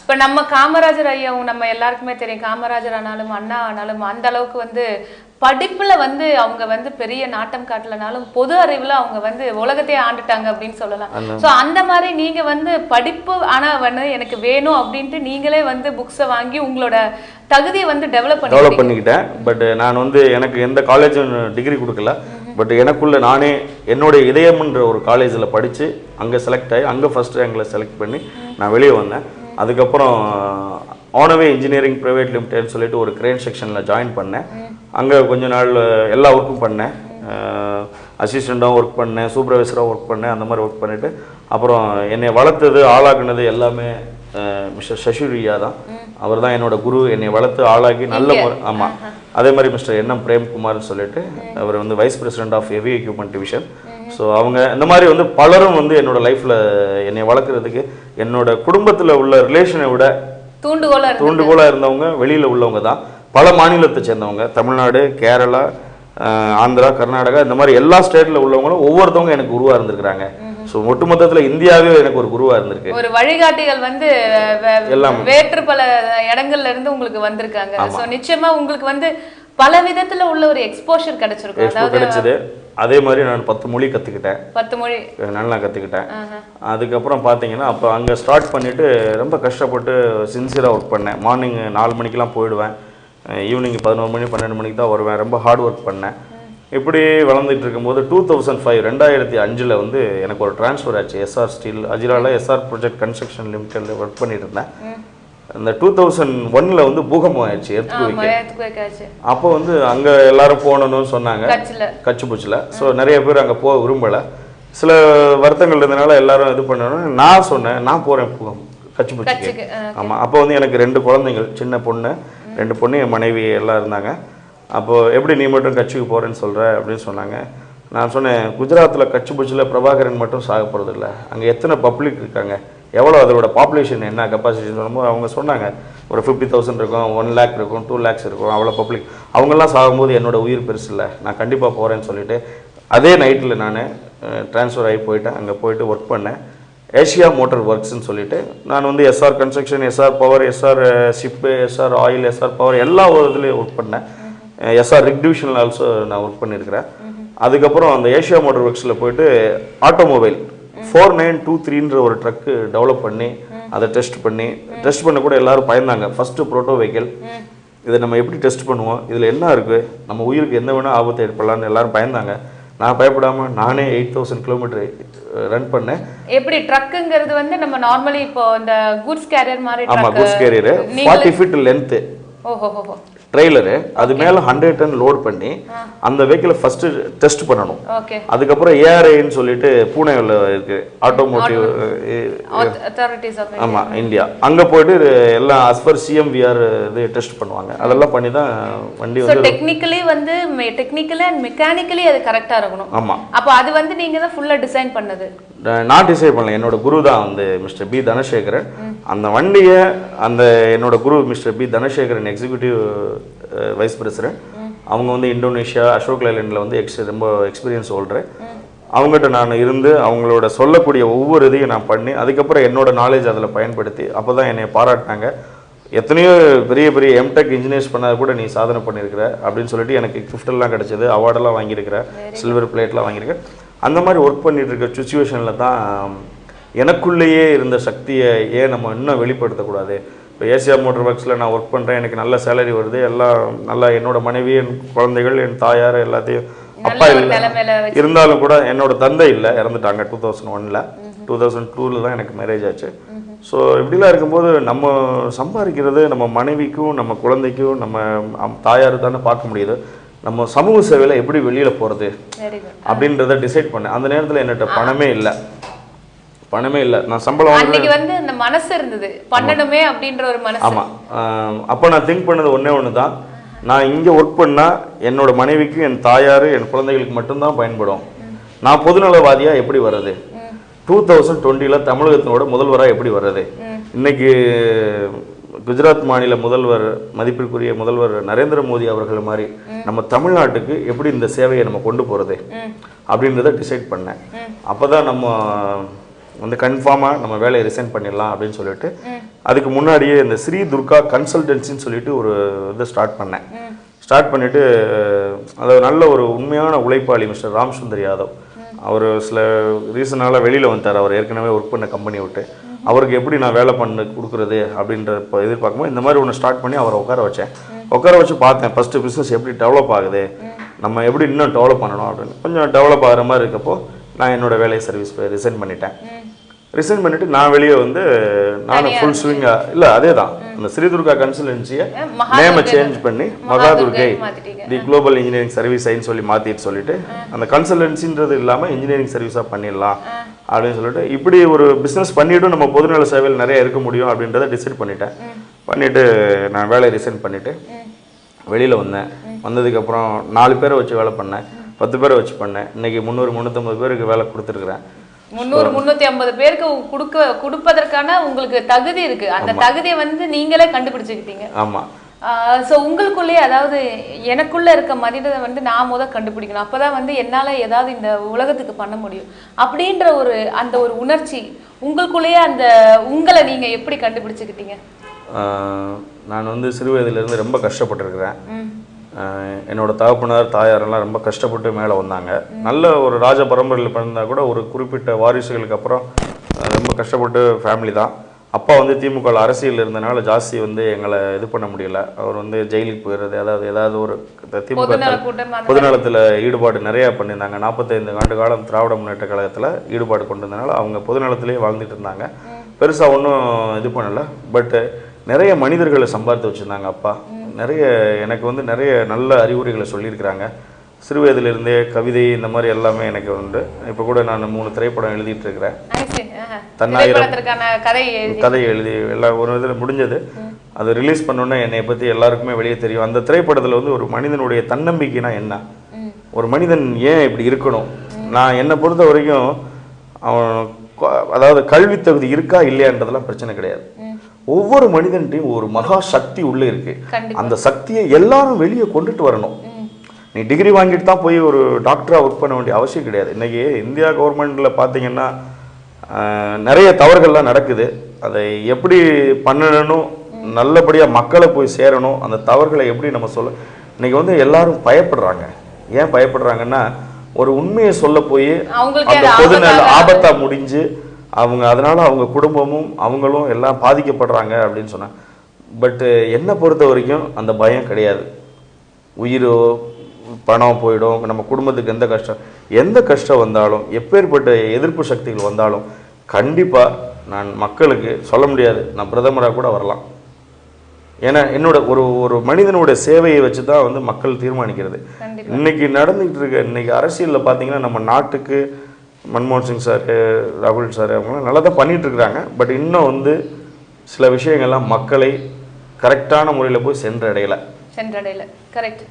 இப்ப நம்ம காமராஜர் ஐயாவும் நம்ம எல்லாருக்குமே தெரியும், காமராஜர் ஆனாலும் அண்ணா ஆனாலும் அந்த அளவுக்கு வந்து படிப்புல வந்து அவங்க வந்து பெரிய நாட்டம் காட்டலனாலும் பொது அறிவுல அவங்க வந்து உலகத்தையே ஆண்டுட்டாங்க அப்படின்னு சொல்லலாம். சோ அந்த மாதிரி நீங்க வந்து படிப்பு ஆனா வந்து எனக்கு வேணும் அப்படின்ட்டு நீங்களே வந்து புக்ஸை வாங்கி உங்களோட தகுதியை வந்து டெவலப் பண்ணிக்கிட்டேன். பட் நான் வந்து எனக்கு எந்த காலேஜும் டிகிரி கொடுக்கல. பட் எனக்குள்ள நானே என்னுடைய இதயம்ன்ற ஒரு காலேஜில் படித்து அங்கே செலக்ட் ஆகி அங்கே ஃபர்ஸ்ட் ரேங்கில் செலக்ட் பண்ணி நான் வெளியே வந்தேன். அதுக்கப்புறம் ஆனவே இன்ஜினியரிங் ப்ரைவேட் லிமிடெட்னு சொல்லிட்டு ஒரு கிரேன் செக்ஷனில் ஜாயின் பண்ணேன். அங்கே கொஞ்ச நாள் எல்லா ஒர்க்கும் பண்ணேன். அசிஸ்டண்ட்டாகவும் ஒர்க் பண்ணேன், சூப்பர்வைசராகவும் ஒர்க் பண்ணேன். அந்த மாதிரி ஒர்க் பண்ணிவிட்டு அப்புறம் என்னை வளர்த்தது ஆளாக்குனது எல்லாமே மிஸ்டர் சசிரியா தான். அவர் தான் என்னோட குரு. என்னை வளர்த்து ஆளாக்கி நல்ல ஆமாம். அதே மாதிரி மிஸ்டர் என்எம் பிரேம்குமார்னு சொல்லிட்டு அவர் வந்து vice president of heavy equipment division. So அவங்க இந்த மாதிரி வந்து பலரும் வந்து என்னோட லைஃப்பில் என்னை வளர்க்குறதுக்கு என்னோட குடும்பத்தில் உள்ள ரிலேஷனை விட தூண்டுகோலாக இருந்தவங்க வெளியில் உள்ளவங்க தான். பல மாநிலத்தை சேர்ந்தவங்க, தமிழ்நாடு, கேரளா, ஆந்திரா, கர்நாடகா, இந்த மாதிரி எல்லா ஸ்டேட்டில் உள்ளவங்களும் ஒவ்வொருத்தவங்க எனக்கு குருவாக இருந்திருக்கிறாங்க. ஸோ ஒட்டுமொத்தத்தில் இந்தியாவே எனக்கு ஒரு குருவாக இருந்திருக்கு. ஒரு வழிகாட்டிகள் வந்து எல்லாம் வேற்று பல இடங்கள்ல இருந்து உங்களுக்கு வந்திருக்காங்க. ஸோ நிச்சயமா உங்களுக்கு வந்து பல விதத்துல உள்ள ஒரு எக்ஸ்போஷர் கிடைச்சது. அதே மாதிரி நான் 10 மொழி கற்றுக்கிட்டேன். 10 மொழி நல்லா கற்றுக்கிட்டேன். அதுக்கப்புறம் பார்த்தீங்கன்னா அப்போ அங்கே ஸ்டார்ட் பண்ணிவிட்டு ரொம்ப கஷ்டப்பட்டு சின்சியராக ஒர்க் பண்ணேன். மார்னிங் 4 மணிக்கெலாம் போயிடுவேன், ஈவினிங் 11 மணி 12 மணிக்கு தான் வருவேன். ரொம்ப ஹார்ட் ஒர்க் பண்ணேன். இப்படி வளர்ந்துட்டு இருக்கும்போது 2005 வந்து எனக்கு ஒரு ட்ரான்ஸ்ஃபர் ஆச்சு. எஸ்ஆர் ஸ்டீல் அஜிராவில் எஸ்ஆர் ப்ராஜெக்ட் கன்ஸ்ட்ரக்ஷன் லிமிடெடில் ஒர்க் பண்ணிட்டு இருந்தேன். இந்த 2001 வந்து பூகம்பம் ஆயிடுச்சு, எர்த்குவேக் ஆச்சு. அப்போ வந்து அங்கே எல்லாரும் போகணும்னு சொன்னாங்க கச்சுபுச்சில். ஸோ நிறைய பேர் அங்கே போக விரும்பலை. சில வருத்தங்கள் இருந்தனால எல்லாரும் இது பண்ணணும். நான் சொன்னேன் நான் போகிறேன் கச்சுபுச்சிக்கு. ஆமாம். அப்போ வந்து எனக்கு 2 குழந்தைங்கள், சின்ன பொண்ணு, 2 பொண்ணு, என் மனைவி எல்லாம் இருந்தாங்க. அப்போது எப்படி நீ மட்டும் கட்சிக்கு போகிறேன்னு சொல்கிற அப்படின்னு சொன்னாங்க. நான் சொன்னேன், குஜராத்தில் கச்சுபுச்சில் பிரபாகரன் மட்டும் சாக போகிறது இல்லை, அங்கே எத்தனை பப்ளிக் இருக்காங்க, எவ்வளோ அதோட பாப்புலேஷன் என்ன கெப்பாசிட்டின்னு சொல்லும்போது அவங்க சொன்னாங்க ஒரு 50,000 இருக்கும், 1 lakh இருக்கும், 2 lakhs இருக்கும், அவ்வளோ பப்ளிக். அவங்கெல்லாம் சாகும்போது என்னோடய உயிர் பெருசு இல்லை, நான் கண்டிப்பாக போகிறேன்னு சொல்லிவிட்டு அதே நைட்டில் நான் ட்ரான்ஸ்ஃபர் ஆகி போயிட்டேன். அங்கே போயிட்டு ஒர்க் பண்ணேன். ஏஷியா மோட்டார் ஒர்க்ஸ்ன்னு சொல்லிட்டு நான் வந்து SR construction, SR power, SR ship, SR oil, SR power எல்லா இதுலேயும் ஒர்க் பண்ணேன். எஸ்ஆர் ரிக் டிவிஷனில் ஆல்சோ நான் ஒர்க் பண்ணியிருக்கிறேன். அதுக்கப்புறம் அந்த ஏஷியா மோட்டார் ஒர்க்ஸில் போயிட்டு ஆட்டோமொபைல் 4923ன்ற ஒரு ட்ரக்கு டெவலப் பண்ணி அதை டெஸ்ட் பண்ண கூட எல்லாரும் பயந்தாங்க. ஃபஸ்ட்டு ப்ரோட்டோ வெஹிக்கிள், இதை நம்ம எப்படி டெஸ்ட் பண்ணுவோம், இதில் என்ன இருக்குது, நம்ம உயிருக்கு எந்த வேணால் ஆபத்தை ஏற்படலான்னு எல்லாரும் பயந்தாங்க. நான் பயப்படாமல் நானே 8000 கிலோமீட்டர் ரன் பண்ணேன். எப்படி ட்ரக்குங்கிறது வந்து நம்ம நார்மலி இப்போ இந்த குட்ஸ் கேரியர் மாதிரி? ஆமாம், goods carrier 40 feet length trailer, அது மேலே 100 ton லோட் பண்ணி அந்த வெஹிக்கிளை ஃபஸ்ட்டு டெஸ்ட் பண்ணணும். அதுக்கப்புறம் ஏஆர்ஐன்னு சொல்லிட்டு பூனேவில் இருக்குது, ஆட்டோமோட்டிவ் ஆமாம் இந்தியா, அங்கே போயிட்டு எல்லாம் அஸ்பர் சிஎம்விஆர் இது டெஸ்ட் பண்ணுவாங்க. அதெல்லாம் பண்ணி தான் வண்டி வந்து டெக்னிக்கலி அண்ட் மெக்கானிக்கலி அது கரெக்டாக இருக்கணும். ஆமாம். அப்போ அது வந்து நீங்கள் தான் ஃபுல்லாக டிசைன் பண்ணது? நான் டிசைன் பண்ணல, என்னோட குரு தான் வந்து மிஸ்டர் பி தனசேகரன். அந்த வண்டியை என்னோட குரு mister P Dhanasekaran executive vice president. அவங்க வந்து இந்தோனேஷியா, அசோக் லைலண்டில் வந்து ரொம்ப எக்ஸ்பீரியன்ஸ் ஹோல்டர். அவங்ககிட்ட நான் இருந்து அவங்களோட சொல்லக்கூடிய ஒவ்வொரு இதையும் நான் பண்ணி அதுக்கப்புறம் என்னோட நாலேஜ் அதில் பயன்படுத்தி அப்போ தான் என்னை பாராட்டினாங்க. எத்தனையோ பெரிய பெரிய எம்டெக் இன்ஜினியர்ஸ் பண்ணாத கூட நீ சாதனை பண்ணியிருக்கிற அப்படின்னு சொல்லிட்டு எனக்கு கிஃப்டெல்லாம் கிடச்சிது, அவார்டெல்லாம் வாங்கியிருக்கிறேன், சில்வர் பிளேட்லாம் வாங்கியிருக்கேன். அந்த மாதிரி ஒர்க் பண்ணிட்டு இருக்க சுச்சுவேஷனில் தான் எனக்குள்ளேயே இருந்த சக்தியை ஏன் நம்ம இன்னும் வெளிப்படுத்தக்கூடாது. இப்போ ஏசியா மோட்டார் ஒர்க்ஸில் நான் ஒர்க் பண்ணுறேன், எனக்கு நல்ல சேலரி வருது, எல்லாம் நல்லா, என்னோட மனைவி, என் குழந்தைகள், என் தாயார் எல்லாத்தையும், அப்பா இல்லை இருந்தாலும் கூட என்னோட தந்தை இல்லை, இறந்துட்டாங்க 2001. 2002 தான் எனக்கு மேரேஜ் ஆச்சு. ஸோ இப்படிலாம் இருக்கும்போது நம்ம சம்பாதிக்கிறது நம்ம மனைவிக்கும் நம்ம குழந்தைக்கும் நம்ம தாயார் தானே பார்க்க முடியுது. நம்ம சமூக சேவையில் எப்படி வெளியில் போகிறது அப்படின்றத டிசைட் பண்ணேன். அந்த நேரத்தில் என்கிட்ட பணமே இல்லை, நான் சம்பளம் வந்து அந்த மனசு இருந்தது பண்ணணுமே அப்படின்ற ஒரு மனசு. ஆமாம். அப்போ நான் திங்க் பண்ணது ஒன்று தான், நான் இங்கே ஒர்க் பண்ணால் என்னோட மனைவிக்கும் என் தாயார் என் குழந்தைகளுக்கு மட்டும்தான் பயன்படும். நான் பொதுநலவாதியாக எப்படி வர்றது, 2020 தமிழகத்தினோட முதல்வராக எப்படி வர்றது, இன்னைக்கு குஜராத் மாநில முதல்வர், மதிப்பிற்குரிய முதல்வர் நரேந்திர மோடி அவர்கள் மாதிரி நம்ம தமிழ்நாட்டுக்கு எப்படி இந்த சேவையை நம்ம கொண்டு போகிறது அப்படின்றத டிசைட் பண்ணேன். அப்போ தான் நம்ம வந்து கன்ஃபார்மாக நம்ம வேலையை ரிசைன் பண்ணிடலாம் அப்படின்னு சொல்லிட்டு அதுக்கு முன்னாடியே இந்த ஸ்ரீ துர்கா கன்சல்டன்சின்னு சொல்லிட்டு ஒரு இதை ஸ்டார்ட் பண்ணேன். ஸ்டார்ட் பண்ணிவிட்டு அதாவது நல்ல ஒரு உண்மையான உழைப்பாளி மிஸ்டர் ராம்சுந்தர் யாதவ், அவர் சில ரீசனால் வெளியில் வந்துட்டார். அவர் ஏற்கனவே ஒர்க் பண்ண கம்பெனி விட்டு. அவருக்கு எப்படி நான் வேலை பண்ண கொடுக்குறது அப்படின்ற எதிர்பார்க்கும்போது இந்த மாதிரி ஒன்று ஸ்டார்ட் பண்ணி அவரை உட்கார வச்சேன். உட்கார வச்சு பார்த்தேன் ஃபஸ்ட்டு பிஸ்னஸ் எப்படி டெவலப் ஆகுது, நம்ம எப்படி இன்னும் டெவலப் பண்ணணும் அப்படின்னு. கொஞ்சம் டெவலப் ஆகிற மாதிரி இருக்கப்போ நான் என்னோடய வேலையை சர்வீஸ் ரிசைன் பண்ணிட்டேன். ரிசைன் பண்ணிவிட்டு நான் வெளியே வந்து நானும் ஃபுல் ஸ்விங்காக இல்லை அதே தான் அந்த ஸ்ரீதுர்கா கன்சல்டன்சியை நேமை சேஞ்ச் பண்ணி மகாதுர்கை தி குளோபல் இன்ஜினியரிங் சர்வீஸைன்னு சொல்லி மாற்றிட்டு சொல்லிட்டு அந்த கன்சல்டன்சின்றது இல்லாமல் இன்ஜினியரிங் சர்வீஸாக பண்ணிடலாம் அப்படின்னு சொல்லிட்டு இப்படி ஒரு பிஸ்னஸ் பண்ணிவிட்டு நம்ம பொதுநல சேவையில் நிறைய இருக்க முடியும் அப்படின்றத டிசைட் பண்ணிட்டேன். பண்ணிவிட்டு நான் வேலையை ரிசைன் பண்ணிவிட்டு வெளியில் வந்தேன். வந்ததுக்கப்புறம் 4 பேரை வச்சு வேலை பண்ணேன், 10 பேரை வச்சு பண்ணேன். இன்றைக்கி 300-350 பேருக்கு வேலை கொடுத்துருக்குறேன். 300-350 பேருக்கு கொடுப்பதற்கான உங்களுக்கு தகுதி இருக்கு. அந்த தகுதியை வந்து நீங்களே கண்டுபிடிச்சுக்கிட்டீங்க. ஆமா. ஸோ உங்களுக்குள்ளேயே அதாவது எனக்குள்ள இருக்க மனிதனை வந்து நான் கண்டுபிடிக்கணும், அப்பதான் வந்து என்னால ஏதாவது இந்த உலகத்துக்கு பண்ண முடியும் அப்படின்ற அந்த ஒரு உணர்ச்சி உங்களுக்குள்ளேயே அந்த உங்களை நீங்க எப்படி கண்டுபிடிச்சுக்கிட்டீங்க? நான் வந்து சிறு வயதிலிருந்து ரொம்ப கஷ்டப்பட்டிருக்கிறேன். என்னோட தகப்பனார் தாயாரெல்லாம் ரொம்ப கஷ்டப்பட்டு மேலே வந்தாங்க. நல்ல ஒரு ராஜ பரம்பரையில் பிறந்தால் கூட ஒரு குறிப்பிட்ட வாரிசுகளுக்கு அப்புறம் ரொம்ப கஷ்டப்பட்டு ஃபேமிலி தான். அப்பா வந்து திமுக அரசியல் இருந்தனால ஜாஸ்தி வந்து எங்களை இது பண்ண முடியல. அவர் வந்து ஜெயிலுக்கு போயிடுறது, ஏதாவது ஒரு திமுக பொதுநலத்தில் ஈடுபாடு நிறையா பண்ணியிருந்தாங்க. 45 ஆண்டு காலம் திராவிட முன்னேற்ற கழகத்தில் ஈடுபாடு கொண்டு வந்தனால அவங்க பொதுநலத்திலே வாழ்ந்துட்டு இருந்தாங்க. பெருசாக ஒன்றும் இது பண்ணலை. பட்டு நிறைய மனிதர்களை சம்பாதித்து வச்சுருந்தாங்க அப்பா. எனக்கு வந்து நிறைய நல்ல அறிவுரைகளை சொல்லியிருக்கிறாங்க. சிறு வயதிலிருந்தே கவிதை இந்த மாதிரி எல்லாமே எனக்கு உண்டு. இப்போ கூட நான் 3 திரைப்படம் எழுதிட்டு இருக்கிறேன். கதை எழுதி எல்லாம் ஒரு இதில் முடிஞ்சது. அது ரிலீஸ் பண்ணோன்னே என்னை பற்றி எல்லாருக்குமே வெளியே தெரியும். அந்த திரைப்படத்தில் வந்து ஒரு மனிதனுடைய தன்னம்பிக்கைனா என்ன, ஒரு மனிதன் ஏன் இப்படி இருக்கணும், நான் என்னை பொறுத்த வரைக்கும் அவன் அதாவது கல்வி தகுதி இருக்கா இல்லையான்றதெல்லாம் பிரச்சனை கிடையாது. ஒவ்வொரு மனிதன்ட்டையும் ஒரு மகா சக்தி உள்ளே இருக்கு. அந்த சக்தியை எல்லாரும் வெளியே கொண்டுட்டு வரணும். நீ டிகிரி வாங்கிட்டு தான் போய் ஒரு டாக்டராக ஒர்க் பண்ண வேண்டிய அவசியம் கிடையாது. இன்றைக்கி இந்தியா கவர்மெண்ட்டில் பார்த்தீங்கன்னா நிறைய தவறுகள்லாம் நடக்குது. அதை எப்படி பண்ணணும், நல்லபடியாக மக்களை போய் சேரணும், அந்த தவறுகளை எப்படி நம்ம சொல்ல. இன்றைக்கி வந்து எல்லாரும் பயப்படுறாங்க. ஏன் பயப்படுறாங்கன்னா ஒரு உண்மையை சொல்ல போய் அந்த பொதுநல ஆபத்தாக முடிஞ்சு அதனால் அவங்க குடும்பமும் அவங்களும் எல்லாம் பாதிக்கப்படுறாங்க அப்படின்னு சொன்னாங்க. பட்டு என்னை பொறுத்த வரைக்கும் அந்த பயம் கிடையாது. உயிரோ பணம் போயிடும், நம்ம குடும்பத்துக்கு எந்த கஷ்டம் வந்தாலும் எப்பேற்பட்ட எதிர்ப்பு சக்திகள் வந்தாலும் கண்டிப்பாக நான் மக்களுக்கு சொல்ல முடியாது, நான் பிரதமராக கூட வரலாம். ஏன்னா என்னோட ஒரு மனிதனுடைய சேவையை வச்சு தான் வந்து மக்கள் தீர்மானிக்கிறது. இன்னைக்கு நடந்துகிட்டு இருக்க இன்னைக்கு அரசியலில் பார்த்தீங்கன்னா நம்ம நாட்டுக்கு மன்மோகன் சிங் சார், ராகுல் சார் அவங்களாம் நல்லா தான் பண்ணிகிட்டு இருக்கிறாங்க. பட் இன்னும் வந்து சில விஷயங்கள்லாம் மக்களை கரெக்டான முறையில் போய் சென்றடையலை. கரெக்ட்.